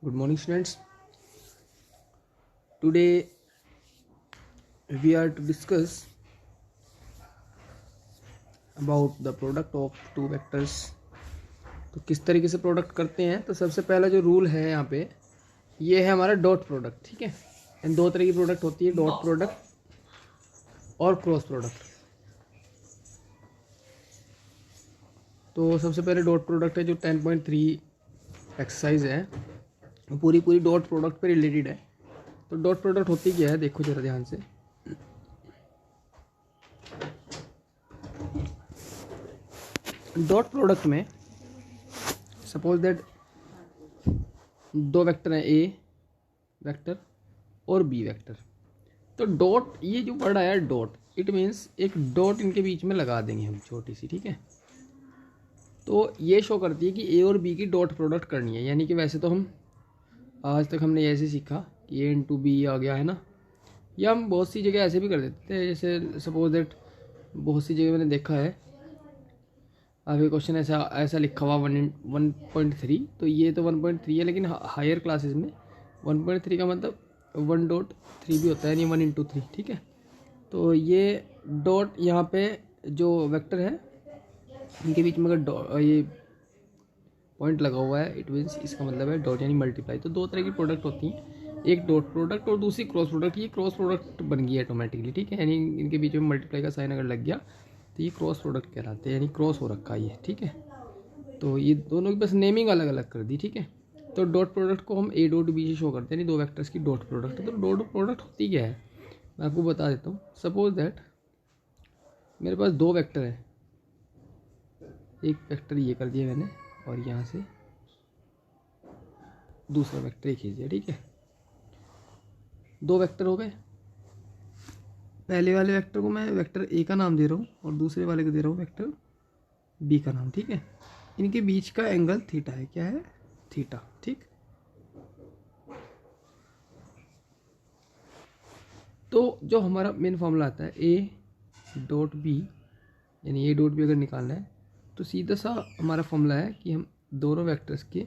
Good morning, students. Today we are to discuss about the product of two vectors. तो किस तरीके से product करते हैं। तो सबसे पहला जो रूल है यहाँ पे ये है हमारा डॉट प्रोडक्ट। ठीक है, इन दो तरह की प्रोडक्ट होती है, डॉट प्रोडक्ट और क्रॉस प्रोडक्ट। तो सबसे पहले डॉट प्रोडक्ट है जो 10.3 एक्सरसाइज है, पूरी डॉट प्रोडक्ट पे रिलेटेड है। तो डॉट प्रोडक्ट होती क्या है, देखो जरा ध्यान से। डॉट प्रोडक्ट में सपोज दैट दो वेक्टर हैं, ए वेक्टर और बी वेक्टर। तो डॉट, ये जो वर्ड आया डॉट, इट मीन्स एक डॉट इनके बीच में लगा देंगे हम छोटी सी। ठीक है, तो ये शो करती है कि ए और बी की डॉट प्रोडक्ट करनी है। यानी कि वैसे तो हम आज तक हमने ऐसे सीखा कि ए इंटू बी आ गया है ना, या हम बहुत सी जगह ऐसे भी कर देते हैं। जैसे सपोज दैट बहुत सी जगह मैंने देखा है, अभी क्वेश्चन ऐसा लिखा हुआ 1.3, तो ये तो 1.3 है, लेकिन हायर क्लासेस में 1.3 का मतलब 1.3 भी होता है, यानी 1 into 3। ठीक है, तो ये डॉट यहाँ पे जो वेक्टर है इनके बीच में अगर ये पॉइंट लगा हुआ है, इट मीन्स इसका मतलब है डॉट यानी मल्टीप्लाई। तो दो तरह की प्रोडक्ट होती हैं, एक डॉट प्रोडक्ट और दूसरी क्रॉस प्रोडक्ट। ये क्रॉस प्रोडक्ट बन गई ऑटोमेटिकली। ठीक है, यानी इनके बीच में मल्टीप्लाई का साइन अगर लग गया तो ये क्रॉस प्रोडक्ट कहलाते हैं, यानी क्रॉस हो रखा है ये। ठीक है, तो ये दोनों की बस नेमिंग अलग अलग कर दी। ठीक है, तो डॉट प्रोडक्ट को हम ए डॉट बी से शो करते हैं, यानी दो वेक्टर्स की डॉट प्रोडक्ट। तो डॉट प्रोडक्ट होती क्या है मैं आपको बता देता हूँ। सपोज दैट मेरे पास दो वेक्टर है, एक वेक्टर ये कर दिया मैंने और यहाँ से दूसरा वेक्टर ही खींच दिया। ठीक है, दो वेक्टर हो गए। पहले वाले वेक्टर को मैं वेक्टर ए का नाम दे रहा हूँ और दूसरे वाले को दे रहा हूँ वेक्टर बी का नाम। ठीक है, इनके बीच का एंगल थीटा है। क्या है? थीटा। ठीक, तो जो हमारा मेन फॉर्मूला आता है ए डॉट बी, यानी ए डॉट बी अगर निकालना है तो सीधा सा हमारा फॉर्मूला है कि हम दोनों वेक्टर्स के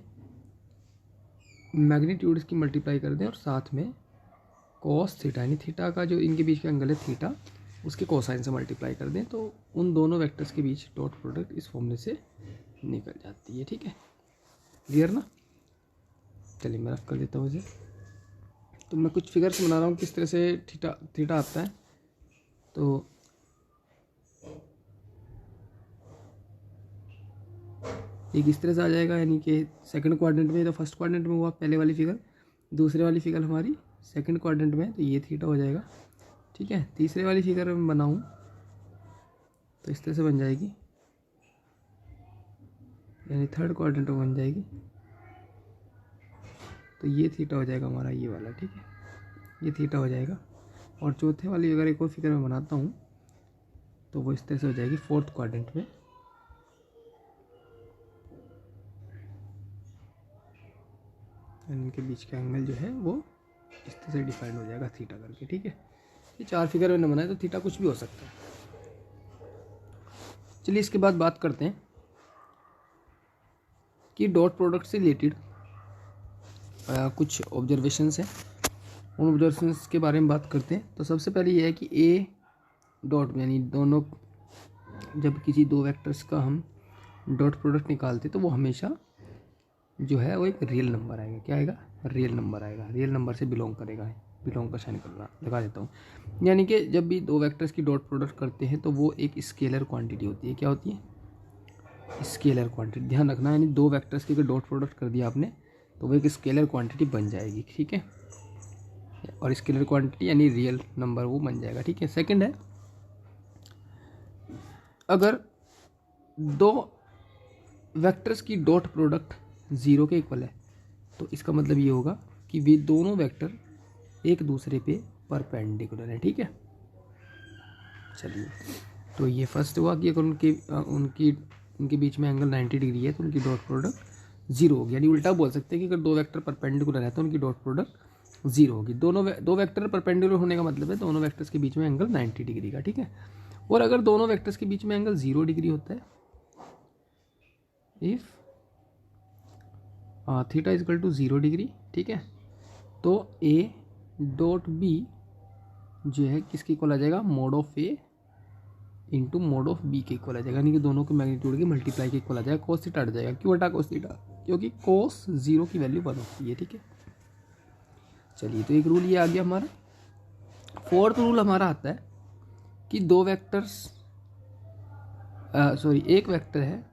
मैग्नीट्यूड्स की मल्टीप्लाई कर दें और साथ में कॉस थीटा, यानी थीटा का जो इनके बीच का एंगल है थीटा, उसके कोसाइन से मल्टीप्लाई कर दें, तो उन दोनों वेक्टर्स के बीच डॉट प्रोडक्ट इस फॉर्मूले से निकल जाती है। ठीक है, क्लियर ना? चलिए मैं रफ कर देता हूँ इसे। तो मैं कुछ फिगर्स बना रहा हूँ किस तरह से थीटा आता है। तो एक इस तरह से आ जाएगा, यानी कि सेकंड क्वाड्रेंट में, तो फर्स्ट क्वाड्रेंट में हुआ पहले वाली फिगर, दूसरे वाली फिगर हमारी सेकंड क्वाड्रेंट में, तो ये थीटा हो जाएगा। ठीक है, तीसरे वाली फिगर में बनाऊँ तो इस तरह से बन जाएगी, यानी थर्ड क्वाड्रेंट में बन जाएगी, तो ये थीटा हो जाएगा हमारा ये वाला। ठीक है, ये थीटा हो जाएगा। और चौथे वाली अगर एक और फिगर में बनाता हूँ तो वो इस तरह से हो जाएगी फोर्थ क्वाड्रेंट में, इनके बीच का एंगल जो है वो इस तरह से डिफाइंड हो जाएगा थीटा करके। ठीक है, ये चार फिगर मैंने बनाए, तो थीटा कुछ भी हो सकता है। चलिए इसके बाद बात करते हैं कि डॉट प्रोडक्ट से रिलेटेड कुछ ऑब्जर्वेशंस हैं, उन ऑब्जर्वेशंस के बारे में बात करते हैं। तो सबसे पहले ये है कि ए डॉट, यानी दोनों, जब किसी दो वेक्टर्स का हम डॉट प्रोडक्ट निकालते तो वो हमेशा जो है वो एक रियल नंबर आएगा। क्या आएगा? रियल नंबर आएगा, रियल नंबर से बिलोंग करेगा। बिलोंग का साइन लगा देता हूँ। यानी कि जब भी दो वेक्टर्स की डॉट प्रोडक्ट करते हैं तो वो एक स्केलर क्वांटिटी होती है। क्या होती है? Scalar quantity. ध्यान रखना, यानी दो वेक्टर्स की अगर डॉट प्रोडक्ट कर दिया आपने तो वो एक स्केलर क्वांटिटी बन जाएगी। ठीक है, और स्केलर क्वांटिटी यानी रियल नंबर वो बन जाएगा। ठीक है, सेकंड है, अगर दो वेक्टर्स की डॉट प्रोडक्ट 0 के इक्वल है तो इसका मतलब ये होगा कि वे दोनों वेक्टर एक दूसरे पे परपेंडिकुलर है। ठीक है, चलिए, तो ये फर्स्ट हुआ कि अगर उनके बीच में एंगल 90 डिग्री है तो उनकी डॉट प्रोडक्ट 0 होगी। यानी उल्टा बोल सकते हैं कि अगर दो वेक्टर परपेंडिकुलर है तो उनकी डॉट प्रोडक्ट 0 होगी। दो वेक्टर परपेंडिकुलर होने का मतलब है दोनों वेक्टर्स के बीच में एंगल 90 डिग्री का। ठीक है, और अगर दोनों वेक्टर्स के बीच में एंगल 0 डिग्री होता है, if theta is equal to 0 degree, ठीक है। तो ए डॉट बी जो है किसके इक्वल आ जाएगा, mod of A into mod of B के इक्वल आ जाएगा, यानी कि दोनों के मैग्नीट्यूड के मल्टीप्लाई के इक्वल आ जाएगा। कोस थीटा हट जाएगा, क्यों हटा कोस थीटा, क्योंकि कोस 0 की वैल्यू 1 होती है, ठीक है। चलिए, तो एक रूल ये आ गया हमारा। फोर्थ रूल हमारा आता है कि दो वेक्टर्स एक वेक्टर है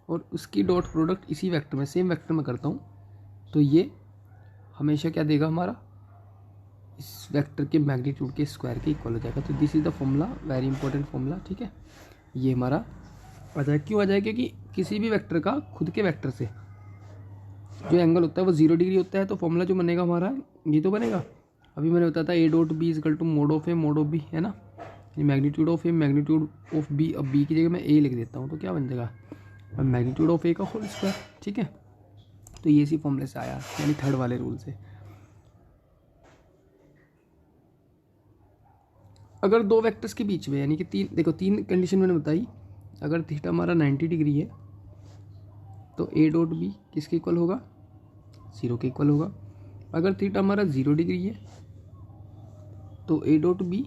और उसकी डॉट प्रोडक्ट इसी वेक्टर में, सेम वेक्टर में करता हूँ, तो ये हमेशा क्या देगा, हमारा इस वेक्टर के मैग्नीट्यूड के स्क्वायर के इक्वल हो जाएगा। तो this is the formula, very important formula, ठीक है। ये हमारा आ जाएगा, क्यों आ जाएगा, क्योंकि किसी भी वेक्टर का खुद के वेक्टर से जो एंगल होता है वो 0 डिग्री होता है। तो फॉर्मूला जो बनेगा हमारा ये तो बनेगा, अभी मैंने बताया था A dot B is equal to mod of A mod of B, है ना, magnitude of A magnitude of B. अब बी की जगह मैं ए लिख देता हूँ, तो क्या बन जाएगा, मैग्नीट्यूड ऑफ ए का होल स्क्वायर, ठीक है। तो ये इसी फॉर्मूले से आया, यानी थर्ड वाले रूल से। अगर दो वेक्टर्स के बीच में, यानी कि तीन कंडीशन मैंने बताई। अगर थीटा हमारा 90 डिग्री है तो ए डॉट बी किसके इक्वल होगा, 0 के इक्वल होगा। अगर थीटा हमारा 0 डिग्री है तो ए डॉट बी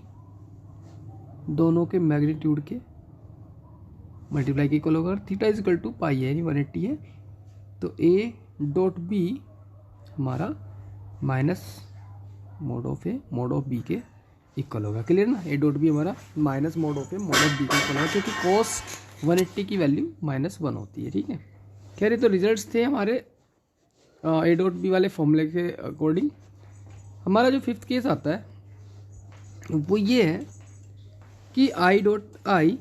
दोनों के मैग्नीट्यूड के मल्टीप्लाई के इक्वल होगा। और theta is equal to pi है, यानी 180 है, तो ए डॉट बी हमारा minus mod of A mod of B के इक्वल होगा। क्लियर ना, ए डॉट बी हमारा minus mod of A mod of B के इक्वल होगा, क्योंकि कॉस 180 की वैल्यू -1 होती है, ठीक है। खैर, ये तो रिजल्ट्स थे हमारे ए डॉट बी वाले फॉर्मूले के अकॉर्डिंग। हमारा जो फिफ्थ केस आता है वो ये है कि आई डॉट आई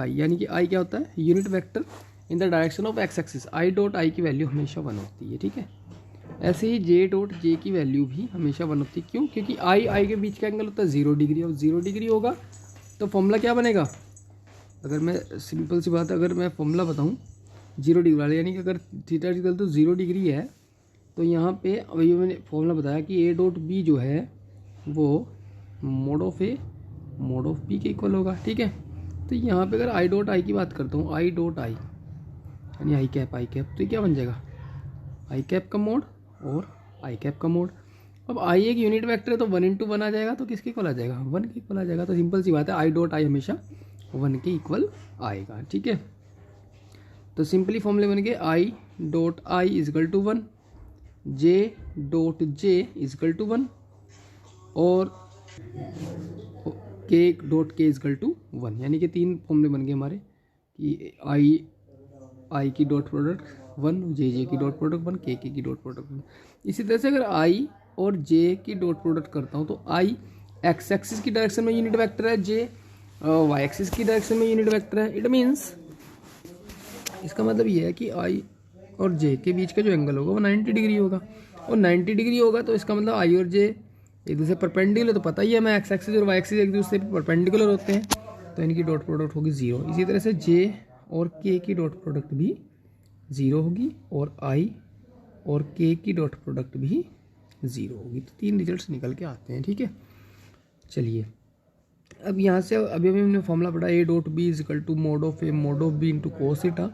यानी कि आई क्या होता है, unit vector in the direction of x axis. I dot आई की वैल्यू हमेशा 1 होती है, ठीक है। ऐसे ही जे डॉट जे की वैल्यू भी हमेशा 1 होती है, क्यों, क्योंकि आई के बीच का एंगल होता है 0 डिग्री, और 0 डिग्री होगा तो फॉर्मूला क्या बनेगा, अगर मैं सिंपल सी बात, अगर मैं फॉर्मूला बताऊँ 0 डिग्री वाला, यानी कि अगर थीटा इक्वल तो 0 डिग्री है, तो यहाँ पे अभी मैंने फॉर्मूला बताया कि ए डॉट बी जो है वो mod of A mod of B के इक्वल होगा, ठीक है। तो यहाँ पे अगर आई डॉट आई की बात करता हूँ, आई डॉट आई यानी आई कैप, तो ये क्या बन जाएगा, आई कैप का मोड और आई कैप का मोड। अब आई एक यूनिट वेक्टर है तो 1 × 1 आ जाएगा, तो किसके इक्वल आ जाएगा, 1 के इक्वल आ जाएगा। तो सिंपल सी बात है, आई डॉट आई हमेशा 1 के इक्वल आएगा, ठीक है। तो सिंपली फॉर्मूले बन गए, I dot I is equal to 1, J dot J is equal to 1 और के डॉट के इजकल टू 1, यानी कि 3 फॉर्मूले बन गए हमारे कि आई की डॉट प्रोडक्ट 1, जे की डॉट प्रोडक्ट 1, के की डॉट प्रोडक्ट 1। इसी तरह से अगर आई और जे की डॉट प्रोडक्ट करता हूँ तो आई एक्स एक्सिस की डायरेक्शन में यूनिट वेक्टर है, जे वाई एक्सिस की डायरेक्शन में यूनिट वेक्टर है। इट मीन्स, इसका मतलब ये है कि आई और जे के बीच का जो एंगल होगा वो 90 डिग्री होगा, और 90 डिग्री होगा तो इसका मतलब आई और जे एक दूसरे परपेंडिकुलर, तो पता ही है, मैं एक्स एक्सिस और वाई एक्सिस एक दूसरे पर परपेंडिकुलर होते हैं, तो इनकी डॉट प्रोडक्ट होगी 0। इसी तरह से जे और के की डॉट प्रोडक्ट भी 0 होगी, और आई और के की डॉट प्रोडक्ट भी 0 होगी। तो 3 रिजल्ट्स निकल के आते हैं, ठीक है। चलिए, अब यहाँ से अभी हमने फॉर्मूला पढ़ा, A dot B is equal to mod of A mod of B into cos theta.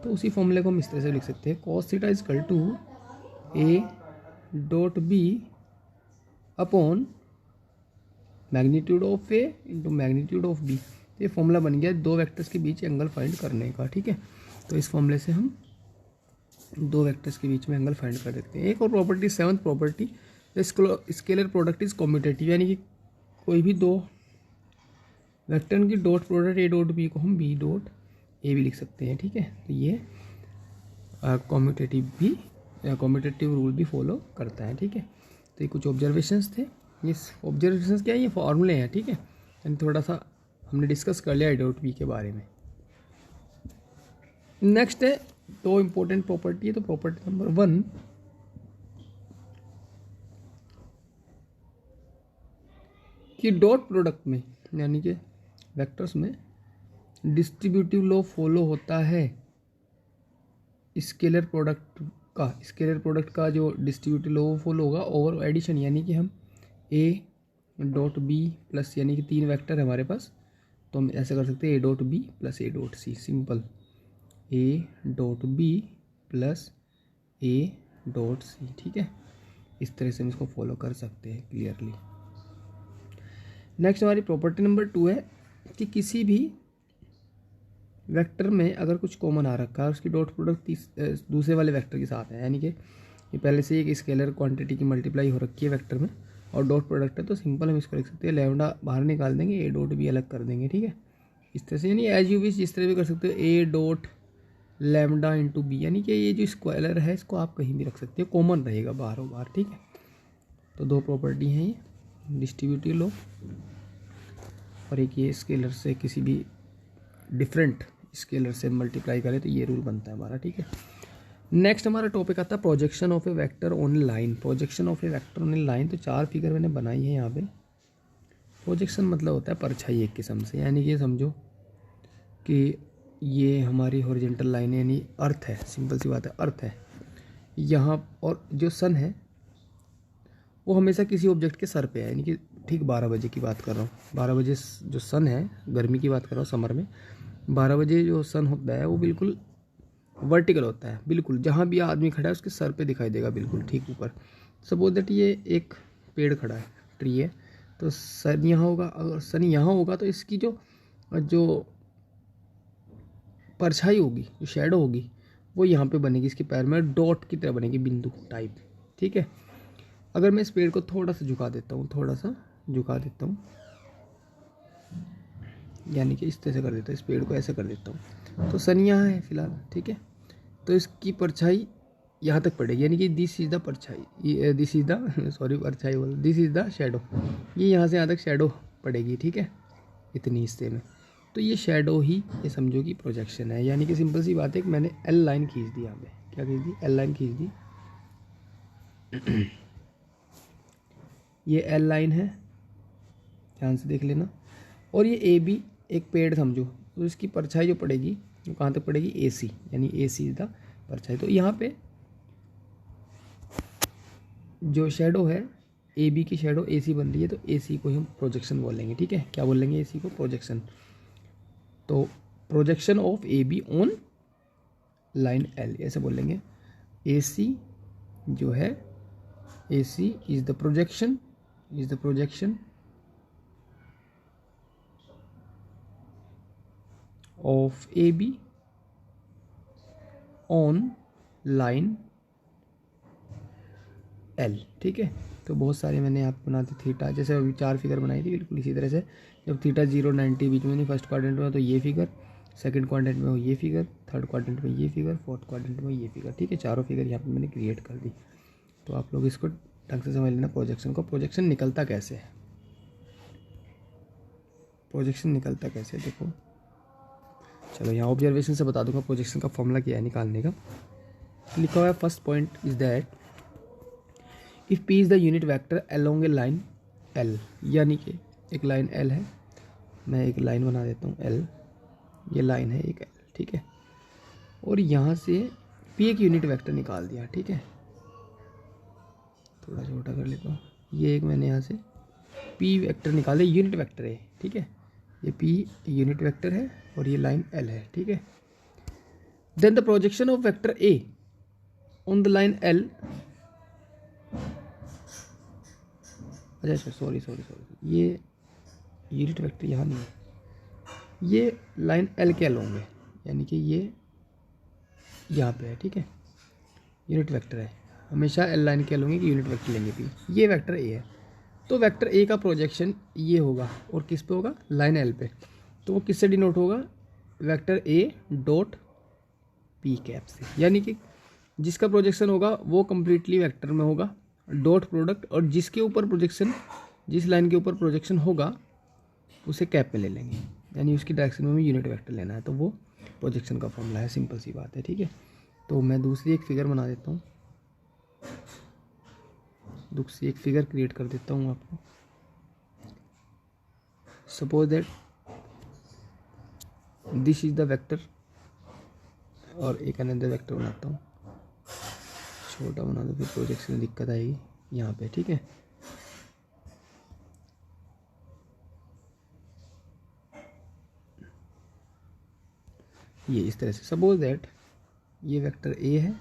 तो उसी फॉर्मूले को हम इस तरह से लिख सकते हैं, cos theta is equal to A dot B upon magnitude of A into magnitude of B. तो ये फॉर्मूला बन गया दो वेक्टर्स के बीच एंगल फाइंड करने का, ठीक है। तो इस फॉर्मूले से हम दो वेक्टर्स के बीच में एंगल फाइंड कर देते हैं। एक और property, 7th property, scalar product is commutative, यानी कि कोई भी दो वेक्टर की dot product A dot B को हम बी डॉट ए भी लिख सकते हैं, ठीक है। तो ये कॉम्यूटेटिव रूल भी फॉलो करता है, ठीक है। तो ये कुछ ऑब्जर्वेशंस थे, ये ऑब्जर्वेशंस क्या है, ये फॉर्मूले हैं, ठीक है। यानी थोड़ा सा हमने डिस्कस कर लिया ए डॉट बी के बारे में। नेक्स्ट है दो इंपॉर्टेंट प्रॉपर्टी है, तो प्रॉपर्टी नंबर 1, कि डॉट प्रोडक्ट में यानी कि वेक्टर्स में डिस्ट्रीब्यूटिव लॉ फॉलो होता है स्केलर प्रोडक्ट का जो डिस्ट्रीब्यूटिव लॉ फॉलो होगा ओवर एडिशन, यानी कि हम ए डॉट बी प्लस, यानी कि 3 वेक्टर है हमारे पास, तो हम ऐसे कर सकते हैं A dot B plus A dot C. Simple, A dot B plus A dot C, ठीक है। इस तरह से हम इसको फॉलो कर सकते हैं क्लियरली। नेक्स्ट हमारी प्रॉपर्टी नंबर 2 है कि किसी भी वेक्टर में अगर कुछ कॉमन आ रखा है उसकी डॉट प्रोडक्ट दूसरे वाले वेक्टर के साथ है, यानी कि ये पहले से एक स्केलर क्वांटिटी की मल्टीप्लाई हो रखी है वेक्टर में और डॉट प्रोडक्ट है, तो सिंपल हम इसको लिख सकते हैं लैम्डा बाहर निकाल देंगे, ए डॉट भी अलग कर देंगे, ठीक है। इस तरह से, यानी एज यू विश जिस तरह भी कर सकते हो, A dot lambda into B, यानी कि ये जो स्क्वायर है इसको आप कहीं भी रख सकते हो, कॉमन रहेगा बाहरों बाहर, ठीक है। तो दो प्रॉपर्टी हैं ये, डिस्ट्रीब्यूटिव लॉ और एक ये स्केलर से किसी भी डिफरेंट स्केलर से मल्टीप्लाई करें तो ये रूल बनता है हमारा, ठीक है। नेक्स्ट हमारा टॉपिक आता है projection of A vector on line. Projection of A vector on line, तो 4 फिगर मैंने बनाई है यहाँ पे। प्रोजेक्शन मतलब होता है परछाई एक किस्म से, यानी कि समझो कि ये हमारी हॉरिजॉन्टल लाइन है, यानी अर्थ है, सिंपल सी बात है, अर्थ है यहाँ, और जो सन है वो हमेशा किसी ऑब्जेक्ट के सर पे है, यानी कि ठीक 12 बजे की बात कर रहा हूँ, 12 बजे जो सन है, गर्मी की बात कर रहा हूँ, समर में 12 बजे जो सन होता है वो बिल्कुल वर्टिकल होता है, बिल्कुल जहाँ भी आदमी खड़ा है उसके सर पे दिखाई देगा, बिल्कुल ठीक ऊपर। सपोज दैट ये एक पेड़ खड़ा है, ट्री है, तो सन यहाँ होगा, अगर सन यहाँ होगा तो इसकी जो जो परछाई होगी, जो शेडो होगी, वो यहाँ पे बनेगी, इसके पैर में डॉट की तरह बनेगी, बिंदु टाइप, ठीक है। अगर मैं इस पेड़ को थोड़ा सा झुका देता हूँ, थोड़ा सा झुका देता हूँ, यानी कि इस तरह से कर देता हूँ, इस पेड़ को ऐसे कर देता हूँ, तो सन यहाँ है फिलहाल, ठीक है। तो इसकी परछाई यहाँ तक पड़ेगी, यानी कि दिस इज द परछाई, दिस इज द सॉरी परछाई बोल, दिस इज द शेडो, ये यहाँ से यहाँ तक शेडो पड़ेगी, ठीक है, इतनी हिस्से में। तो ये शेडो ही ये समझो कि प्रोजेक्शन है, यानी कि सिंपल सी बात है कि मैंने एल लाइन खींच दी यहाँ पे, क्या खींच दी, एल लाइन खींच दी। ये एल लाइन है, ध्यान से देख लेना, और ये ए बी एक पेड़ समझो, तो इसकी परछाई जो पड़ेगी वो कहाँ तक पड़ेगी, ए सी, यानी ए सी इज द परछाई। तो यहाँ पे जो शेडो है, ए बी की शेडो ए सी बन रही है, तो ए सी को हम प्रोजेक्शन बोलेंगे, ठीक है। क्या बोलेंगे, ए सी को प्रोजेक्शन। तो projection of A B on line L, ऐसे बोलेंगे, ए सी जो है, A C is the projection, is the projection of A B on line L, ठीक है। तो बहुत सारे मैंने यहाँ पे बना दी थीटा, जैसे अभी 4 फिगर बनाई थी, बिल्कुल इसी तरह से। जब थीटा 0 90 बीच में नहीं, फर्स्ट क्वाड्रेंट में तो ये फिगर, सेकंड क्वाड्रेंट में हो ये फिगर, थर्ड क्वाड्रेंट में ये फिगर, फोर्थ क्वाड्रेंट में ये फिगर, ठीक है। चारों फिगर यहाँ पे मैंने क्रिएट कर दी। तो आप लोग इसको ढंग से समझ लेना प्रोजेक्शन को। प्रोजेक्शन निकलता कैसे है, प्रोजेक्शन निकलता कैसे है, देखो चलो यहाँ ऑब्जर्वेशन से बता दूंगा प्रोजेक्शन का फॉर्मूला क्या है निकालने का। लिखा हुआ है, first point is that if P is the unit vector along A line L, यानी कि एक लाइन एल है, मैं एक लाइन बना देता हूँ एल, ये लाइन है एक एल, ठीक है। और यहाँ से पी एक यूनिट वेक्टर निकाल दिया, ठीक है, थोड़ा छोटा कर लेता हूँ, ये एक मैंने यहाँ से पी वेक्टर निकाल दिया, यूनिट वेक्टर है, ठीक है, ये पी यूनिट वेक्टर है और ये लाइन एल है, ठीक है। Then the projection of vector A on the line L, अच्छा सॉरी, ये यूनिट वेक्टर यहाँ नहीं है, ये लाइन एल के अलोंग है, यानी कि ये यहाँ पे है, ठीक है, यूनिट वेक्टर है, हमेशा एल लाइन के अलोंग यूनिट वेक्टर लेंगे भी, ये वेक्टर ए है। तो वेक्टर ए का प्रोजेक्शन ये होगा, और किस पे होगा, लाइन एल पे। तो वो किससे डिनोट होगा, vector A dot P cap से, यानी कि जिसका प्रोजेक्शन होगा वो कम्प्लीटली वेक्टर में होगा, डॉट प्रोडक्ट, और जिसके ऊपर प्रोजेक्शन, जिस लाइन के ऊपर प्रोजेक्शन होगा उसे कैप में ले लेंगे, यानी उसकी डायरेक्शन में यूनिट वेक्टर लेना है, तो वो प्रोजेक्शन का फॉर्मूला है, सिंपल सी बात है, ठीक है। तो मैं दूसरी एक फिगर बना देता हूँ, दूसरी एक फिगर क्रिएट कर देता हूँ आपको। Suppose that this is the vector, और एक अनदर वेक्टर बनाता हूँ, छोटा बना दो, फिर प्रोजेक्शन में दिक्कत आएगी यहाँ पे, ठीक है। ये इस तरह से, सपोज दैट ये वेक्टर ए है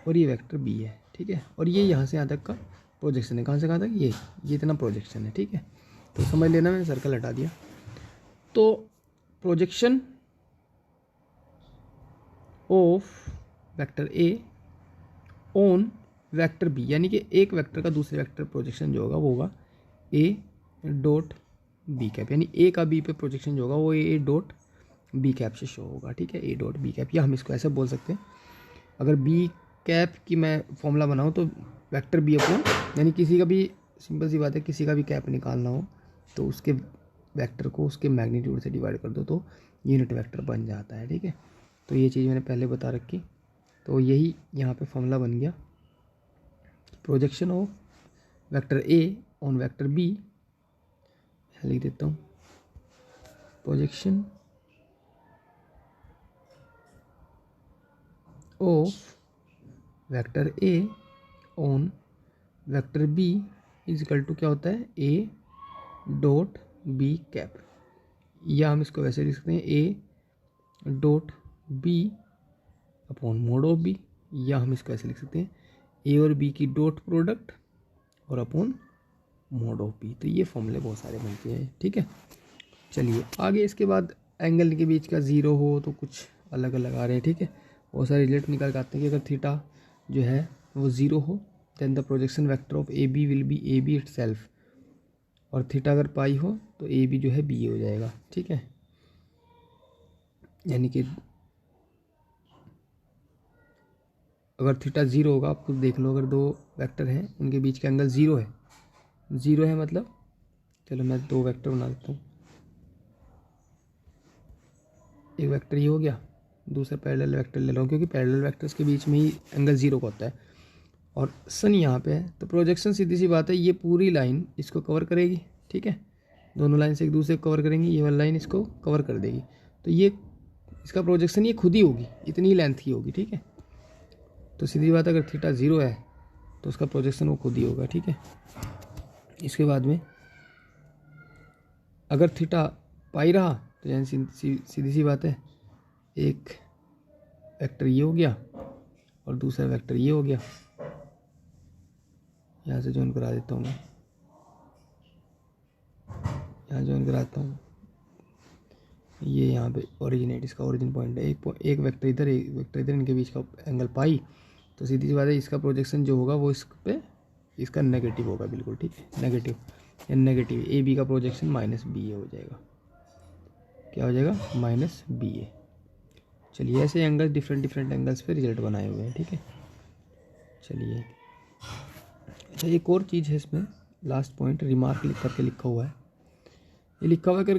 और ये वेक्टर बी है, ठीक है। और ये यहाँ से यहाँ तक का प्रोजेक्शन है, कहाँ से कहाँ तक, ये इतना प्रोजेक्शन है, ठीक है। तो समझ लेना, मैंने सर्कल हटा दिया। तो projection of vector A on vector B, यानी कि एक वेक्टर का दूसरे वेक्टर प्रोजेक्शन जो होगा वो होगा ए डॉट बी कैप, यानी ए का बी पे प्रोजेक्शन जो होगा वो ए डॉट बी कैप से शो होगा, ठीक है। ए डॉट बी कैप, या हम इसको ऐसे बोल सकते हैं, अगर बी कैप की मैं फॉर्मूला बनाऊँ तो वेक्टर बी अपॉन, यानी किसी का भी सिंपल सी बात है, किसी का भी कैप निकालना हो तो उसके वेक्टर को उसके मैग्नीट्यूड से डिवाइड कर दो तो यूनिट वेक्टर बन जाता है, ठीक है। तो ये चीज़ मैंने पहले बता रखी। तो यही यहाँ पे फॉर्मूला बन गया, projection of vector A on vector B, लिख देता हूँ, projection of vector A on vector B is equal to क्या होता है, ए डॉट बी कैप, या हम इसको वैसे लिख सकते हैं A dot B upon mod of B, या हम इसको ऐसे लिख सकते हैं ए और बी की डॉट प्रोडक्ट और अपॉन मोड ऑफ बी। तो ये फॉर्मूले बहुत सारे बनते हैं, ठीक है। चलिए आगे, इसके बाद एंगल के बीच का ज़ीरो हो तो कुछ अलग अलग आ रहे हैं, ठीक है। बहुत सारे रिजल्ट निकाल के आते हैं कि अगर थीटा जो है वो ज़ीरो हो then the projection vector of A B will be A B itself, और थीटा अगर पाई हो तो ए बी जो है बी हो जाएगा, ठीक है। यानी कि अगर थीटा ज़ीरो होगा, आप खुद देख लो, अगर दो वेक्टर हैं उनके बीच का एंगल ज़ीरो है, ज़ीरो है मतलब, चलो मैं दो वेक्टर बना देता हूँ, एक वेक्टर ये हो गया, दूसरा पैरेलल वेक्टर ले रहा हूँ क्योंकि पैरेलल वेक्टर्स के बीच में ही एंगल ज़ीरो का होता है, और सन यहाँ पे है। तो प्रोजेक्शन सीधी सी बात है, ये पूरी लाइन इसको कवर करेगी, ठीक है। दोनों लाइन से एक दूसरे को कवर करेंगी, ये वाली लाइन इसको कवर कर देगी, तो ये इसका प्रोजेक्शन ये खुद ही होगी, इतनी लेंथ की होगी, ठीक है। तो सीधी बात है, अगर थीटा ज़ीरो है तो उसका प्रोजेक्शन वो खुद ही होगा, ठीक है। इसके बाद में अगर थीटा पाई रहा तो यानी सीधी सी बात है, एक वेक्टर ये हो गया और दूसरा वेक्टर ये हो गया, यहाँ से जॉइन करा देता हूँ मैं, यहाँ जॉइन कराता हूँ, ये यहाँ पे ओरिजिनेट, इसका ओरिजिन पॉइंट है, एक वेक्टर इधर एक वेक्टर इधर, इनके बीच का एंगल पाई, तो सीधी सी बात है इसका प्रोजेक्शन जो होगा वो इस पे इसका नेगेटिव होगा, बिल्कुल, ठीक है। नेगेटिव, या नेगेटिव ए बी का प्रोजेक्शन माइनस बी ए हो जाएगा, क्या हो जाएगा, माइनस बी ए। चलिए ऐसे एंगल डिफरेंट एंगल्स पे रिजल्ट बनाए हुए हैं, ठीक है। चलिए अच्छा, एक और चीज़ है इसमें, लास्ट पॉइंट रिमार्क लिख करके लिखा हुआ है, ये लिखा हुआ है कर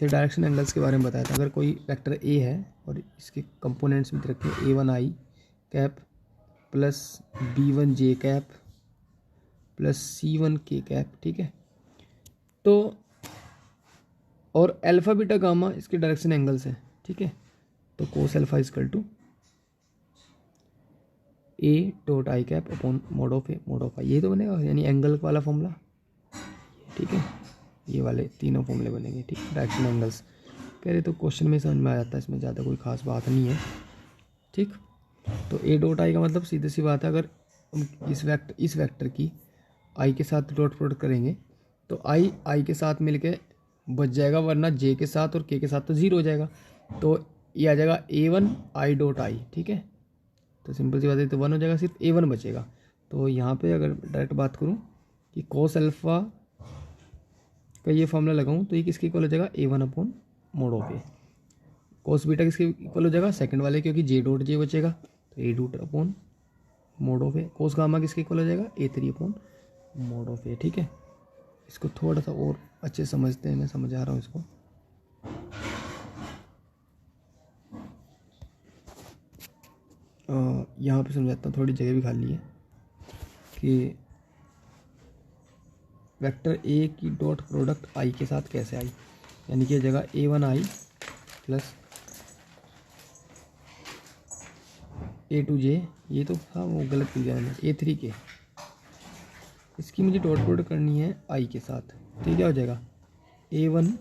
ये डायरेक्शन एंगल्स के बारे में बताया था। अगर कोई वेक्टर ए है और इसके कंपोनेंट्स में रखे A one I cap plus B one J cap plus C one K cap, ठीक है। तो और अल्फा बीटा गामा इसके डायरेक्शन एंगल्स हैं, ठीक है। तो cos alpha equal to A dot I cap upon mod of A mod of I, ये तो बनेगा यानी एंगल वाला फॉर्मूला, ठीक है। ये वाले तीनों फॉर्मूले बनेंगे, ठीक है, डायरेक्शन एंगल्स कह रहे तो क्वेश्चन में समझ में आ जाता है, इसमें ज़्यादा कोई खास बात नहीं है, ठीक। तो ए डॉट आई का मतलब सीधी सी बात है, अगर इस वेक्टर की आई के साथ डॉट प्रोडक्ट करेंगे तो आई के साथ मिलके बच जाएगा, वरना जे के साथ और के साथ तो ज़ीरो हो जाएगा, तो ये आ जाएगा ए वन आई डॉट आई, ठीक है। तो सिंपल सी बात है, तो वन हो जाएगा, सिर्फ ए वन बचेगा। तो यहाँ पे अगर डायरेक्ट बात करूँ कि कोस अल्फ़ा का ये फॉर्मूला लगाऊँ तो ये किसके इक्वल हो जाएगा, A one upon mod of A. Cos beta किसके इक्वल हो जाएगा, सेकंड वाले, क्योंकि जे डॉट जे बचेगा, तो A dot upon mod of A. Cos gamma किसके इक्वल हो जाएगा, ए three upon mod of A, ठीक है। इसको थोड़ा सा और अच्छे समझते हैं, मैं समझा रहा हूँ इसको। यहाँ पे समझाता हूँ, थोड़ी जगह भी खाली है, कि वेक्टर ए की डॉट प्रोडक्ट आई के साथ कैसे आई, यानी कि जगह A one I plus A two J, ये तो हाँ वो गलत किया दिया मैंने, ए थ्री के, इसकी मुझे डॉट प्रोडक्ट करनी है आई के साथ, तो क्या हो जाएगा, A one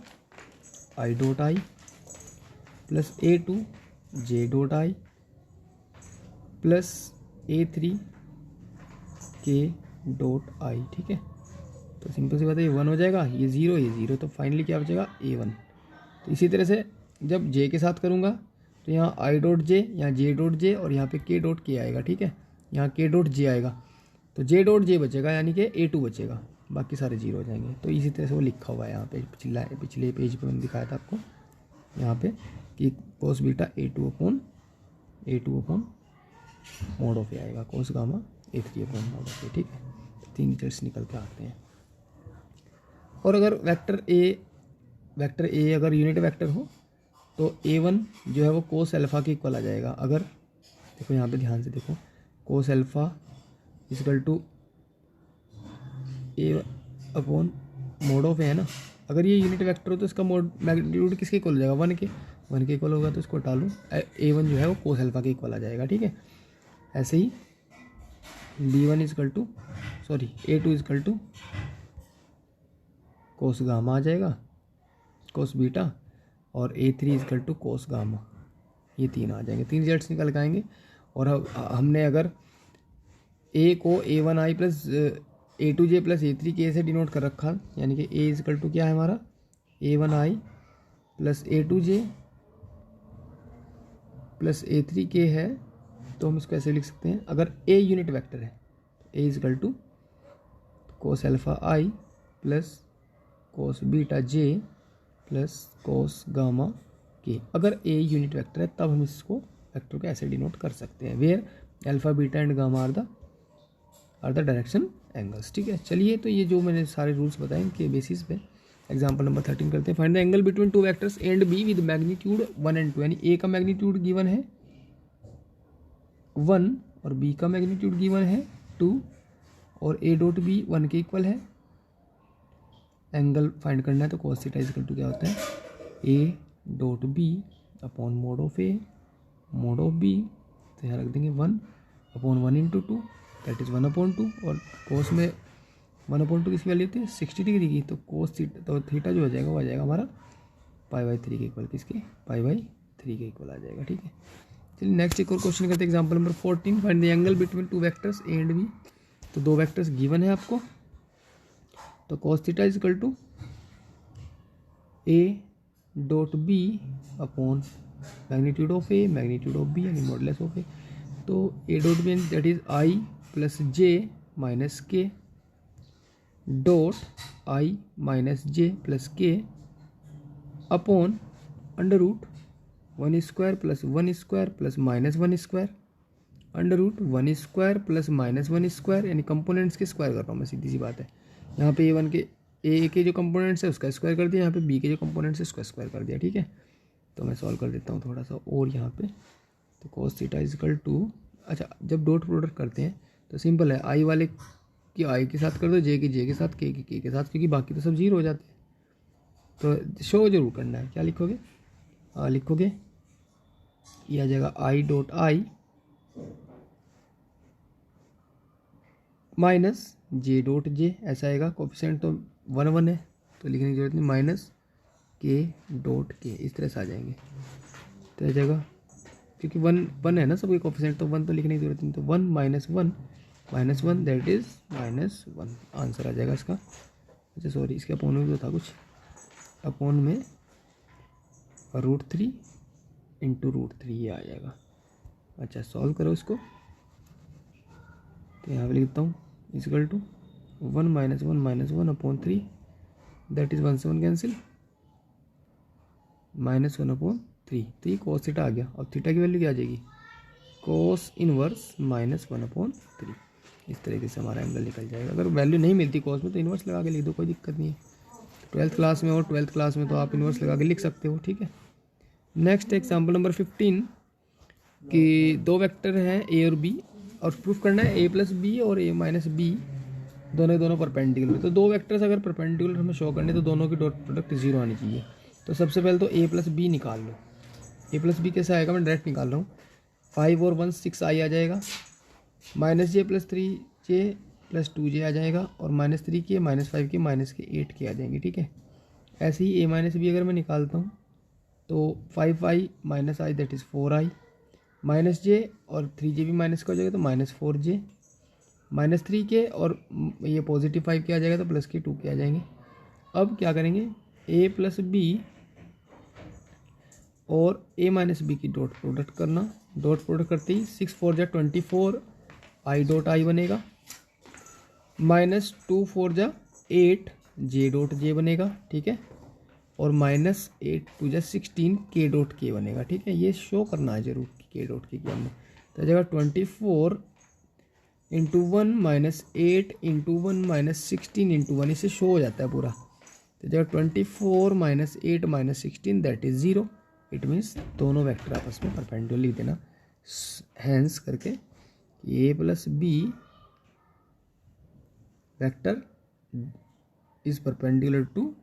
I dot I plus A2 J dot I plus A3 K dot आई, ठीक है। तो सिंपल सी बात है, ये 1 हो जाएगा, ये 0 तो फाइनली क्या बचेगा A1। तो इसी तरह से जब जे के साथ करूँगा तो यहाँ आई डॉट जे, यहाँ जे डॉट जे और यहाँ पे के डॉट के आएगा, ठीक है। यहाँ के डॉट जे आएगा तो जे डॉट जे बचेगा, यानी कि A2 बचेगा, बाकी सारे 0 हो जाएंगे। तो इसी तरह से वो लिखा हुआ है यहाँ पे पिछले पेज पे मैंने दिखाया था आपको यहाँ पे कि cos beta A2 upon mod of A आएगा, cos gamma A3 upon mod of A, ठीक है। तो 3 रिजल्ट्स निकल के आते हैं। और अगर वेक्टर ए अगर यूनिट वेक्टर हो तो A1 जो है वो कोस अल्फ़ा के इक्वल आ जाएगा। अगर देखो यहाँ पे ध्यान से देखो, cos alpha equal to A upon mod of A है ना। अगर ये यूनिट वेक्टर हो तो इसका मोड मैग्नीट्यूड किसके इक्वल हो जाएगा, 1 के इक्वल होगा। तो इसको हटा लूँ, A1 जो है वो कोस अल्फ़ा के इक्वल आ जाएगा, ठीक है। ऐसे ही B1 equal to A2 equal to cos gamma आ जाएगा, कोस बीटा, और A3 equal to cos gamma, ये 3 आ जाएंगे। 3 रिजल्ट्स निकल के आएंगे। और हमने अगर A को A1i plus A2j plus A3k से डिनोट कर रखा, यानी कि A इक्वल टू क्या है हमारा A1i plus A2j plus A3k है, तो हम इसको ऐसे लिख सकते हैं। अगर A यूनिट वेक्टर है तो A equal to cos alpha i plus cos beta j plus cos gamma K. अगर A यूनिट वेक्टर है तब हम इसको वेक्टर को ऐसे डिनोट कर सकते हैं, where alpha beta and gamma are the direction angles, ठीक है। चलिए, तो ये जो मैंने सारे रूल्स बताए इनके बेसिस पे एग्जांपल नंबर 13 करते हैं। Find the angle between two vectors A and be with magnitude 1 and 2, यानी ए का मैग्नीट्यूड गिवन है 1 और बी का मैग्नीट्यूड गिवन है 2 और ए डॉट बी 1 के इक्वल है। एंगल फाइंड करना है तो cos थीटा इक्वल टू क्या होता है A dot B upon mod of A mod of B, तो यहाँ रख देंगे 1 अपॉन 1 इंटू 2, दैट इज़ 1/2। और कोस में 1/2 किसकी वैल्यू होती है 60 डिग्री की, तो कोस थीटा, तो थीटा जो हो जाएगा वो आ जाएगा हमारा π/3 के इक्वल, किसके π/3 के इक्वल आ जाएगा, ठीक है। चलिए नेक्स्ट एक और क्वेश्चन करते हैं, example number 14। Find the angle between two vectors A and B. तो 2 वेक्टर्स गिवन है आपको, तो cos theta equal to A dot B upon magnitude of A magnitude of B, यानी मॉडुलस ऑफ ए। तो A dot B that is I plus J minus K dot I minus J plus K upon under root 1 square plus 1 square plus minus 1 square under root 1 square plus minus 1 square, यानी components के square कर रहा हूँ मैं, सीधी सी बात है। यहाँ पे A1 के ए के जो कंपोनेंट्स है उसका स्क्वायर कर दिया, यहाँ पे बी के जो कंपोनेंट्स है उसका स्क्वायर कर दिया, ठीक है। तो मैं सॉल्व कर देता हूँ थोड़ा सा और यहाँ पे। तो cos थीटा इक्वल टू, अच्छा जब डॉट प्रोडक्ट करते हैं तो सिंपल है, आई वाले की आई के साथ कर दो, जे की जे के साथ, के के साथ, क्योंकि बाकी तो सब 0 हो जाते हैं। तो शो जरूर करना है, क्या लिखोगे, लिखोगे ये आ जाएगा आई dot I minus J dot जे, ऐसा आएगा। कोफिशिएंट तो 1 1 है तो लिखने की जरूरत नहीं, माइनस के डॉट के, इस तरह से आ जाएंगे। तो आ जाएगा, क्योंकि 1 है ना सबके कोफिशिएंट, तो 1 तो लिखने की जरूरत नहीं, तो 1 माइनस 1 दैट इज -1 आंसर आ जाएगा इसका। अच्छा सॉरी, इसके अपोन में तो था कुछ, अपोन में √3 इंटू √3 ये आ जाएगा। अच्छा सॉल्व करो इसको, तो यहाँ पे लिखता हूँ equal to 1 - 1 upon 3 that is 1 से 1 कैंसिल, -1/3, तो ये cos थीटा आ गया। और थीटा की वैल्यू क्या आ जाएगी, cos इनवर्स -1/3। इस तरीके से हमारा एंगल निकल जाएगा। अगर वैल्यू नहीं मिलती cos में तो इन्वर्स लगा के लिख दो, कोई दिक्कत नहीं है। 12th क्लास में और 12th क्लास में तो आप इन्वर्स लगा के लिख सकते हो, ठीक है। नेक्स्ट एग्जाम्पल नंबर 15 कि 2 वेक्टर हैं ए और बी, और प्रूफ करना है a प्लस बी और a माइनस बी दोनों परपेंडिकुलर। तो 2 वेक्टर्स अगर परपेंडिकुलर हमें शो करने तो दोनों की डॉट प्रोडक्ट 0 आनी चाहिए। तो सबसे पहले तो a प्लस बी निकाल लो। a प्लस बी कैसे आएगा, मैं डायरेक्ट निकाल रहा हूँ। 5 और 1 6 आई आ जाएगा, -j plus 3j plus 2j आ जाएगा, और -3 के -5 के -8 के आ जाएंगे, ठीक है। ऐसे ही a माइनस बी अगर मैं निकालता हूँ तो 5i minus I that is 4i minus J, और 3j भी माइनस का हो जाएगा तो माइनस 4j, माइनस 3k, और ये पॉजिटिव 5 के आ जाएगा तो प्लस के 2 के आ जाएंगे। अब क्या करेंगे, a प्लस बी और a माइनस बी की डॉट प्रोडक्ट करना। डॉट प्रोडक्ट करते ही 6 4 जा 24 आई डॉट आई बनेगा, माइनस 2 4 जा 8 जे डॉट जे बनेगा, ठीक है, और माइनस 8 2 जा 16 के डॉट के बनेगा, ठीक है। ये शो करना है जरूर कि के डॉट के क्या हमने, तो जगह 24 into 1 minus 8 into 1 minus 16 into 1, इससे शो हो जाता है पूरा। तो जगह 24 minus 8 minus 16 that is 0। It means दोनों वेक्टर आपस में परपेंडिकुलर लिख देना, हैंस करके A plus B vector is perpendicular to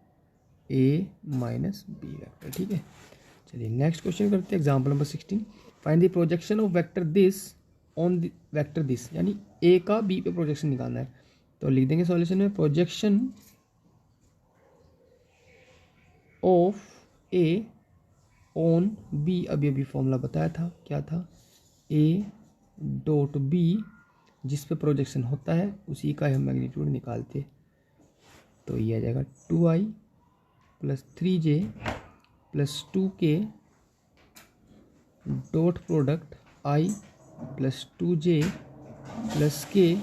A minus B vector, ठीक है। चलिए नेक्स्ट क्वेश्चन करते हैं, example number 16। Find the projection of vector this on the vector this, यानी ए का बी पे प्रोजेक्शन निकालना है। तो लिख देंगे सॉल्यूशन में, projection of A on B, अभी अभी फॉर्मूला बताया था, क्या था, ए डॉट बी, जिस पे प्रोजेक्शन होता है उसी का हम मैग्नीट्यूड निकालते। तो ये आ जाएगा 2i plus 3j plus 2k dot product i plus 2j plus k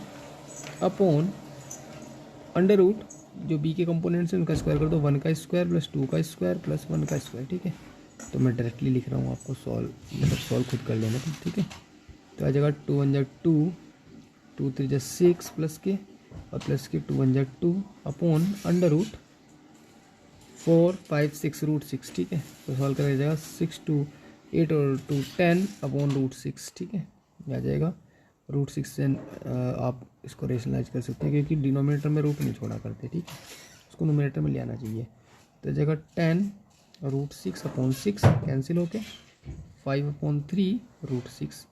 upon under root, जो b के कंपोनेंट्स हैं उनका स्क्वायर कर दो, 1 का स्क्वायर प्लस 2 का स्क्वायर प्लस 1 का स्क्वायर, ठीक है। तो मैं डायरेक्टली लिख रहा हूँ, आपको सॉल्व खुद कर लेना, ठीक है। तो आ जाएगा 2 1 जा 2, 2 3 जा 6 प्लस के, और प्लस के 2 1 जा 2 अपॉन अंडर रूट 4 5 6 रूट 6, ठीक है। तो सॉल्व करेगा जाएगा 6 2 8 और 2 10 अपॉन रूट 6, ठीक है। आ जाएगा रूट 6 से आप इसको रेशनलाइज कर सकते हैं, क्योंकि डिनोमिनेटर में रूट नहीं छोड़ा करते, ठीक है, उसको नोमिनेटर में ले आना चाहिए। तो जगह 10 रूट 6 अपॉन 6 कैंसिल होके 5 अपॉन 3 रूट 6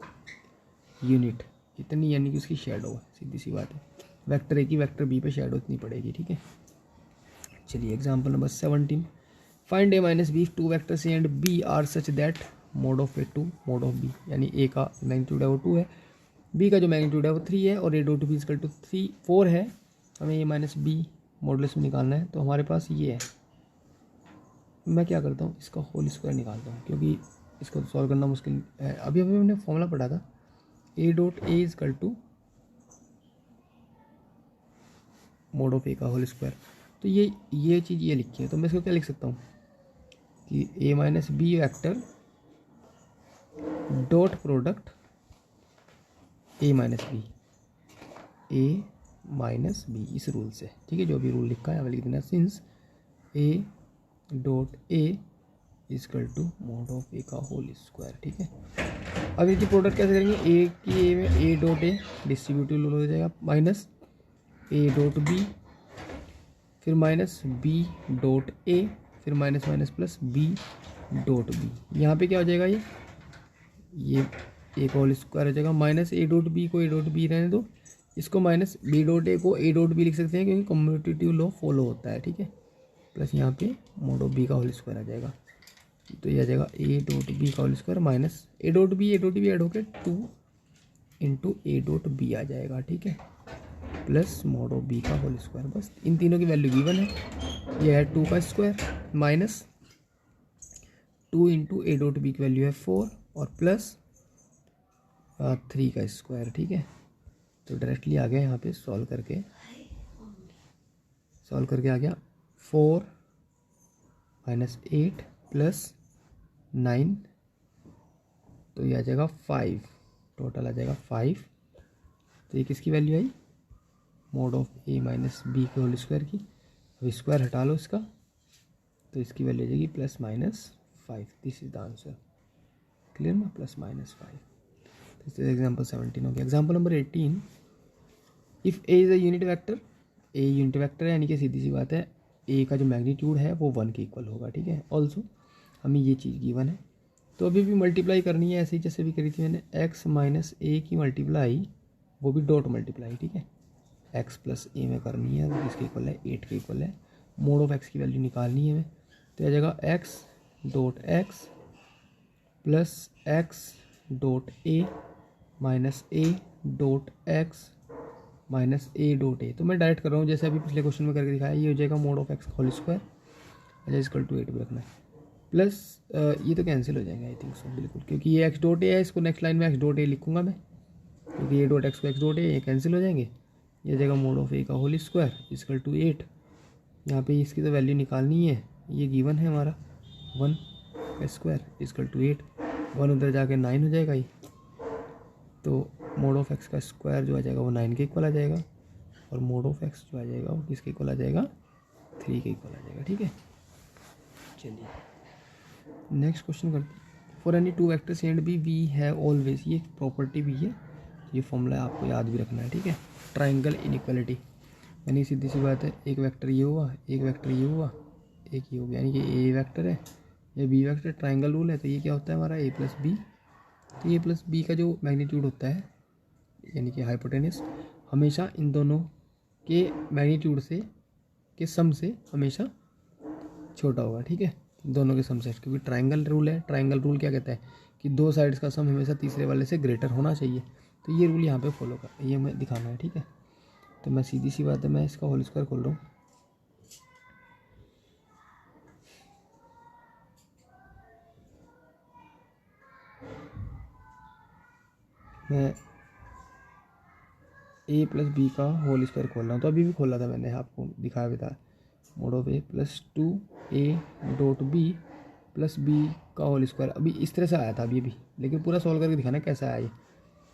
यूनिट, इतनी यानी कि उसकी शेडो है, सीधी सी बात है। वेक्टर ए की वेक्टर बी पे शेडो इतनी पड़ेगी, ठीक है। चलिए example number 17। Find A minus B, two vectors A and B are such that mod of A 2 mod of B, यानी ए का मैग्नीट्यूड है वो 2 है, बी का जो मैग्नीट्यूड है वो 3 है, और A dot B equal to 3 4 है। हमें ए माइनस बी मॉडुलस में निकालना है। तो हमारे पास ये है, मैं क्या करता हूँ, इसका होल स्क्वायर निकालता हूँ, क्योंकि इसको सॉल्व करना मुश्किल है। अभी अभी हमने फॉर्मूला पढ़ा था, A dot A equal to mod of A का होल स्क्वायर। तो ये चीज़ ये लिखी है, तो मैं इसको क्या लिख सकता हूँ कि A minus B vector dot product A minus B, A minus B, इस रूल से, ठीक है। जो भी रूल लिखा है हमें लिख देना, since A dot A equal to mod of A का होल स्क्वायर, ठीक है। अब इसकी प्रोडक्ट कैसे करेंगे, ए की ए में ए डॉट ए डिस्ट्रीब्यूटिव हो जाएगा, माइनस ए डॉट बी, फिर माइनस बी डॉट ए, फिर minus minus plus B dot B. यहाँ पे क्या हो जाएगा, ये ए का होल स्क्वायर हो जाएगा, माइनस ए डॉट बी को ए डॉट बी रहने दो, इसको माइनस बी डॉट ए को ए डॉट बी लिख सकते हैं, क्योंकि कम्यूटेटिव लॉ फॉलो होता है, ठीक है। प्लस यहाँ पे मोड ऑफ बी का होल स्क्वायर आ जाएगा। तो ये आ जाएगा ए डॉट बी का whole square minus A dot B add होकर 2 इंटू ए डॉट बी आ जाएगा, ठीक है, प्लस मोड ऑफ बी का होल स्क्वायर। बस इन तीनों की वैल्यू गिवन है। ये है 2 का square minus 2 into A dot B की वैल्यू है 4 और प्लस 3 का स्क्वायर, ठीक है। तो डायरेक्टली आ गया यहाँ पे सॉल्व करके आ गया 4 माइनस 8 प्लस 9, तो ये आ जाएगा 5, टोटल आ जाएगा 5। तो ये किसकी वैल्यू आई, mod of A minus B के होल स्क्वायर की। अब स्क्वायर हटा लो इसका, तो इसकी वैल्यू आ जाएगी plus minus 5। This is the answer, clear ना, plus minus 5। This is example 17 हो गया। Example number 18, if A is a unit vector, a unit vector है, यानी कि सीधी सी बात है ए का जो मैग्नीट्यूड है वो 1 के इक्वल होगा, ठीक है। ऑल्सो हमें ये चीज़ गिवन है, तो अभी भी मल्टीप्लाई करनी है ऐसे ही जैसे भी करी थी मैंने, एक्स माइनस ए की मल्टीप्लाई, वो भी डॉट मल्टीप्लाई, ठीक है, एक्स प्लस ए में करनी है, वो किसके इक्वल है, 8 के इक्वल है। मोड ऑफ एक्स की वैल्यू निकालनी है हमें, तो आ जाएगा x dot x plus x dot A minus A dot x minus A dot ए। तो मैं डायरेक्ट कर रहा हूँ जैसे अभी पिछले क्वेश्चन में करके दिखाया, ये हो जाएगा mod of X whole square, अच्छा इक्वल टू 8 भी रखना है, प्लस ये तो कैंसिल हो जाएंगे आई थिंक सो बिल्कुल, क्योंकि ये एक्स डॉट ए है, इसको नेक्स्ट लाइन में एक्स डॉट ए लिखूंगा मैं, क्योंकि ये डॉट एक्स को एक्स डॉट ए, ये कैंसिल हो जाएंगे, ये जाएगा मोड ऑफ ए का होल स्क्वायर इक्वल टू 8। यहाँ पे इसकी तो वैल्यू निकालनी है, ये गिवन है हमारा 1 का स्क्वायर इक्वल टू 8, 1 उधर जाके 9 हो जाएगा ये, तो मोड ऑफ एक्स का स्क्वायर जो आ जाएगा वो 9 के इक्वल आ जाएगा, और मोड ऑफ एक्स जो आ जाएगा वो किसके इक्वल आ जाएगा, 3 के इक्वल आ जाएगा। ठीक है, चलिए नेक्स्ट क्वेश्चन करते हैं। For any two vectors A and B we have always, ये प्रॉपर्टी भी है, ये फॉर्मूला आपको याद भी रखना है। ठीक है, ट्राइंगल इनइक्वालिटी, यानी सीधी सी बात है, एक वेक्टर ये हुआ, एक वेक्टर ये हुआ, एक ये हो गया, यानी कि ए वेक्टर है, ये बी वेक्टर, ट्राइंगल रूल है, तो ये क्या होता है हमारा ए प्लस बी। तो ए प्लस बी का जो मैग्नीट्यूड होता है, यानी कि हाइपोटेनस, हमेशा इन दोनों के मैग्नीट्यूड से के सम से हमेशा छोटा होगा। ठीक है, दोनों के सम से, क्योंकि ट्राइंगल रूल है, ट्राइंगल रूल क्या कहता है कि दो साइड्स का सम हमेशा तीसरे वाले से ग्रेटर होना चाहिए, तो ये रूल यहाँ पे फॉलो कर, ये मैं दिखाना है। ठीक है, तो मैं सीधी सी बात है, मैं इसका होल स्क्वायर खोल रहा हूँ, मैं ए प्लस बी का होल स्क्वायर खोल रहा हूँ, तो अभी भी खोला था मैंने, आपको दिखाया भी था, mod of A plus 2a dot B plus B का होल स्क्वायर, अभी इस तरह से आया था अभी, लेकिन पूरा सॉल्व करके दिखाना कैसा आया ये,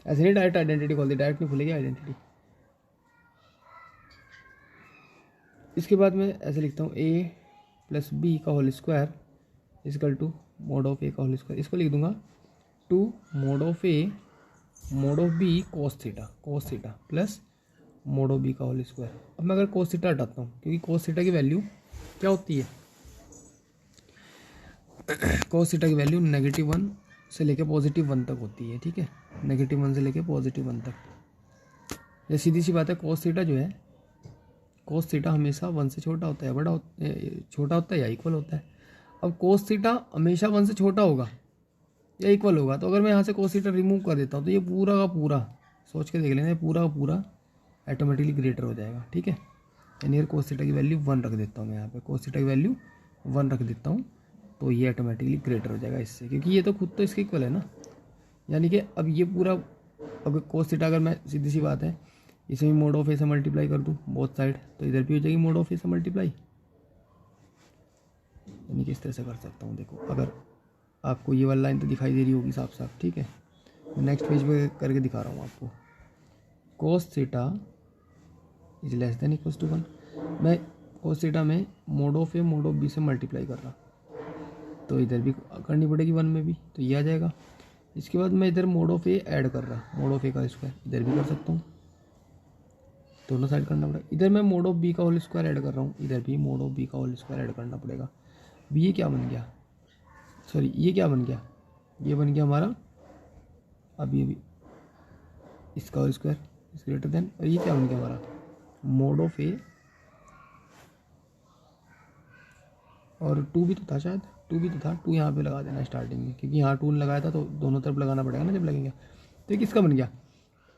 ऐसे नहीं डायरेक्ट आइडेंटिटी खोल दी, डायरेक्ट नहीं खुलेगी आइडेंटिटी। इसके बाद मैं ऐसे लिखता हूँ a प्लस बी का whole square equal to mod of A का होल स्क्वायर, इसको लिख दूंगा 2 mod of A mod of B cos theta plus mod of B का होल स्क्वायर। अब मैं अगर कोस थीटा हटाता हूँ, क्योंकि कोस थीटा की वैल्यू क्या होती है, कोस थीटा की वैल्यू -1 से लेके +1 तक होती है। ठीक है, -1 से लेके +1 तक, ये सीधी सी बात है, कोस थीटा जो है, कोस थीटा हमेशा 1 से छोटा होता है, छोटा होता है या इक्वल होता है। अब कोस थीटा हमेशा 1 से छोटा होगा या इक्वल होगा, तो अगर मैं यहाँ से कोस थीटा रिमूव कर देता हूँ, तो ये पूरा का पूरा, सोच के देख लेना, पूरा का पूरा ऑटोमेटिकली ग्रेटर हो जाएगा। ठीक है, यानी अगर कोस थीटा की वैल्यू 1 रख देता हूँ मैं यहाँ पे, कोस थीटा की वैल्यू 1 रख देता हूँ, तो ये ऑटोमेटिकली ग्रेटर हो जाएगा इससे, क्योंकि ये तो खुद तो इसके इक्वल है ना, यानी कि अब ये पूरा, अब कोस थीटा अगर मैं सीधी सी बात है इसे भी मोड ऑफ ए से मल्टीप्लाई कर दूँ बोथ साइड, तो इधर भी हो जाएगी मोड ऑफ ए से मल्टीप्लाई, यानी कि इस तरह से कर सकता हूँ। देखो, अगर आपको ये वाला लाइन तो दिखाई दे रही होगी साफ साफ। ठीक है, मैं नेक्स्ट पेज पे करके दिखा रहा हूँ आपको, cos theta is less than equal to 1, मैं कोस थीटा में mod of A mod of B से मल्टीप्लाई कर रहा, तो इधर भी करनी पड़ेगी 1 में भी, तो ये आ जाएगा। इसके बाद मैं इधर मोड ऑफ ए ऐड कर रहा, मोड ऑफ ए का स्क्वायर इधर भी कर सकता हूँ, दोनों साइड करना पड़ेगा। इधर मैं मोड ऑफ बी का होल स्क्वायर ऐड कर रहा हूँ, इधर भी मोड ऑफ बी का होल स्क्वायर ऐड करना पड़ेगा। अब ये क्या बन गया, सॉरी ये क्या बन गया, ये बन गया हमारा अभी इसका whole square is greater than, और ये क्या बन गया हमारा मोड ऑफ ए, और 2 भी तो था शायद, 2 भी तो था, 2 यहाँ पे लगा देना स्टार्टिंग में, क्योंकि यहाँ 2 लगाया था तो दोनों तरफ लगाना पड़ेगा ना जब लगेगा। तो ये किसका बन गया,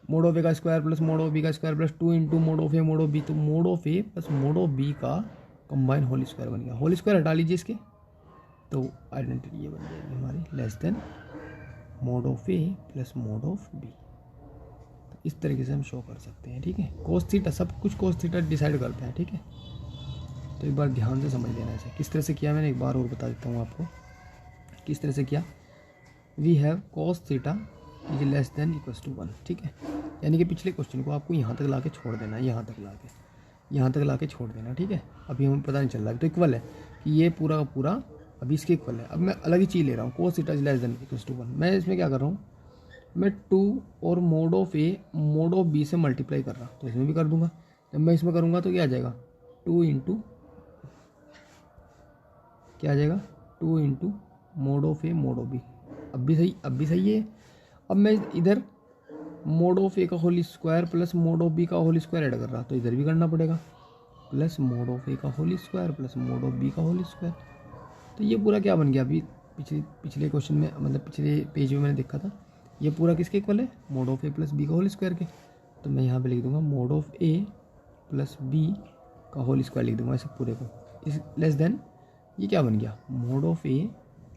मोड ऑफ ए का square plus mod of B का square plus 2 into mod of A mod of B, तो mod of A plus mod of B का कंबाइन होल स्क्वायर बन गया। होल स्क्वायर हटा लीजिए इसके, तो आइडेंटिटी ये बन जाएगी हमारी less than mod of A plus mod of B. तो इस तरीके से हम शो कर सकते हैं। ठीक है, कोस थीटा, सब कुछ कोस थीटा डिसाइड करते हैं। ठीक है, तो एक बार ध्यान से समझ लेना इसे, किस तरह से किया मैंने एक बार और बता देता हूँ आपको किस तरह से किया। We have cos theta is less than equals to 1। ठीक है, यानी कि पिछले क्वेश्चन को आपको यहाँ तक ला के छोड़ देना है, यहाँ तक ला के छोड़ देना। ठीक है, अभी हमें पता नहीं चल रहा है, तो इक्वल है कि ये पूरा का पूरा अभी इसके इक्वल है। अब मैं अलग ही चीज़ ले रहा हूँ, cos theta is less than equals to 1। मैं इसमें क्या कर रहा हूँ, मैं 2 और mod of A mod of B से मल्टीप्लाई कर रहा, तो इसमें भी कर दूंगा। जब मैं इसमें करूँगा तो क्या आ जाएगा, 2 इंटू क्या आ जाएगा, 2 into mod of A mod of B. अब भी सही है। अब मैं इधर मोड ऑफ ए का whole square plus mod of B का होल स्क्वायर ऐड कर रहा, तो इधर भी करना पड़ेगा, प्लस मोड ऑफ ए का whole square plus mod of B का होल स्क्वायर। तो ये पूरा क्या बन गया, अभी पिछले क्वेश्चन में मतलब पिछले पेज में मैंने देखा था, ये पूरा किसके इक्वल है, mod of A plus B का होल स्क्वायर के। तो मैं यहाँ पे लिख दूंगा mod of A plus B का होल स्क्वायर लिख दूंगा इसे पूरे को, इस लेस देन ये क्या बन गया, mod of A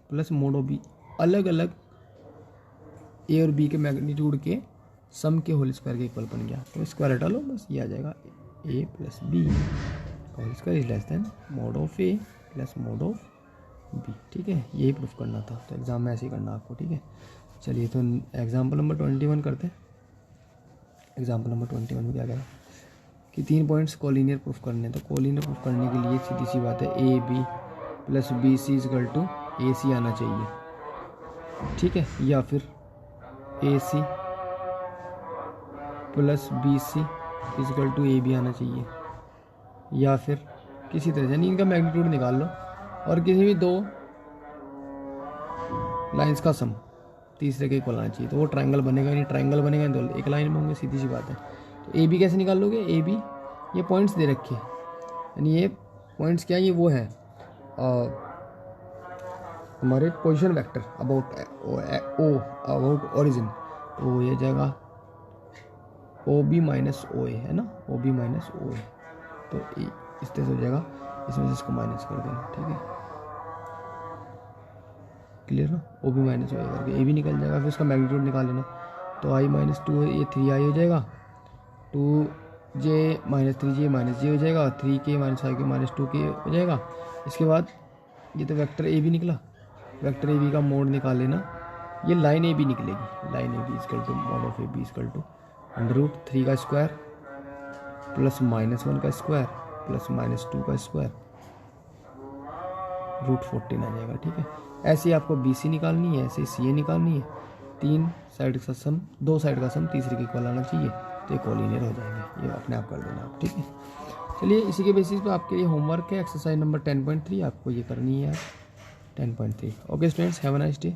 plus mod of B, अलग अलग ए और बी के मैग्नीट्यूड के सम के होल स्क्वायर के इक्वल बन गया। तो स्क्वायर हटा लो, बस ये आ जाएगा ए प्लस बी का whole square is less than mod of A plus mod of B. ठीक है, यही प्रूफ करना था, तो एग्जाम में ऐसे ही करना आपको। ठीक है, चलिए तो एग्जाम्पल नंबर 21 करते हैं। एग्जाम्पल नंबर 21 में क्या करें कि 3 पॉइंट्स कोलिनियर प्रूफ करने हैं। तो कोलिनियर प्रूफ करने के लिए सीधी सी बात है, A B plus B C equal to A C आना चाहिए। ठीक है, या फिर A C plus B C equal to A B आना चाहिए, या फिर किसी तरह से यानी इनका मैग्नीट्यूड निकाल लो और किसी भी 2 लाइंस का सम तीसरे के इक्वल आना चाहिए। तो वो ट्रायंगल बनेगा, नहीं ट्रायंगल बनेगा नहीं तो एक लाइन में होंगे, सीधी सी बात है। तो ए बी कैसे निकाल लोगे, ए बी ये पॉइंट्स दे रखे हैं, यानी ये पॉइंट्स क्या, ये वो है हमारे पोजीशन वेक्टर अबाउट ओरिजिन। तो ये जाएगा ओ बी माइनस ओ ए, है ना, ओ बी माइनस ओ ए। तो इस तरह से हो जाएगा, इसमें से इसको माइनस कर देना। ठीक है, क्लियर ना, ओ बी माइनस ओ ए करके ए भी निकल जाएगा, फिर उसका मैग्नीट्यूड निकाल लेना। तो आई माइनस 2 ये 3i हो जाएगा, 2j माइनस 3j माइनस जे हो जाएगा, 3k minus 5k minus 2k हो जाएगा। इसके बाद ये तो वेक्टर ए भी निकला, वेक्टर ए बी का मोड निकाल लेना, ये लाइन ए बी निकलेगी, line A B is equal to mod of A B is equal to √3 का स्क्वायर प्लस -1 का स्क्वायर प्लस -2 का स्क्वायर √14 आ जाएगा। ठीक है, ऐसे ही आपको बी सी निकालनी है, ऐसे सी ए निकालनी है, 3 साइड का सम 2 साइड का सम तीसरे के इक्वल आना चाहिए, तो ये कोलिनियर हो जाएंगे, ये अपने आप कर देना आप। ठीक है, चलिए इसी के बेसिस पे आपके लिए होमवर्क है एक्सरसाइज नंबर 10.3, आपको ये करनी है 10.3। Okay students, have a nice day.